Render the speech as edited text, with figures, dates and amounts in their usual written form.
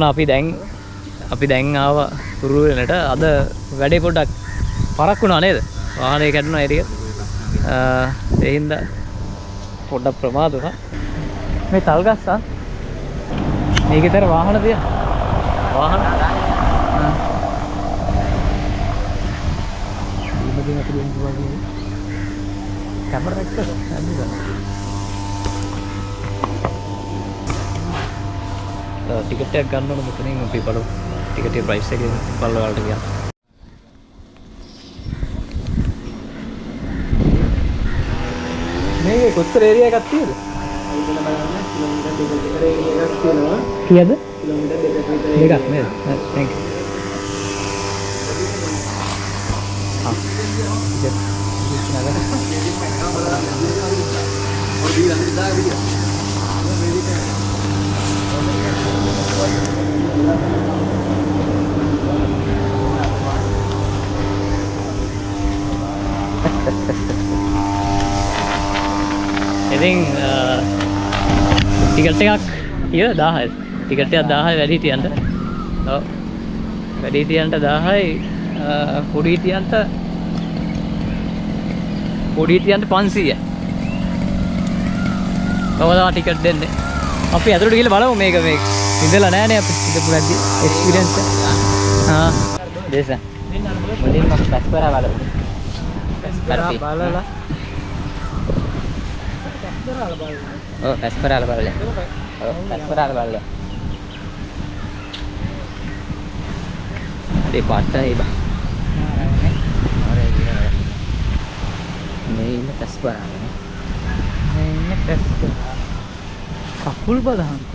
අපි දැන් ආවා කුරුවෙලට. අද වැඩේ පොඩ්ඩක් පරක් වුණා නේද? වාහනේ කැඩුණා ඒ ටික. ඒ හින්දා පොඩ්ඩක් ප්‍රමාද වුණා. මේ තල් ගස්සා. මේකේතර වාහන තියන. වාහන. ඉමදින අපිට එන්න වගේ. කැමරා එක ගන්න. ටිකට් එකක් ගන්න ඕන මෙතනින් අපි බලමු. ටිකට් එකේ ප්‍රයිස් එක බලලා වලට ගියා. මේකේ කොච්චර ඒරියා එකක් තියෙද? ඒක බලන්න කිලෝමීටර් දෙකකට ඒරියා එකක් තියෙනවා. කීයද? කිලෝමීටර් දෙකක් විතර. දෙකක් නේද? thank you. ඉතින් ටිකට් එකක් කිය 1000යි. ටිකට් එකක් 1000යි වැඩි හිටියන්ට. ඔව්. වැඩි හිටියන්ට 1000යි පොඩි හිටියන්ට 500යි. කොහොමද ටිකට් දෙන්නේ? අපි ඇතුළට ගිහලා බලමු මේක ඉඳලා නැහනේ අපි ඉඳපු නැද්දි එක්ස්පීරියන්ස් එක. දේසා. මුලින්ම පැස්පරා බලමු. පැස්පරා බලලා. Oh, පැස්පරාල බලලා. ඔව් පැස්පරාල බලලා. ඒ පාටයි බා. මේ ඉන්න පැස්පරාල. මේ ඉන්න පැස්පරාල. කකුල් බලහන්ත.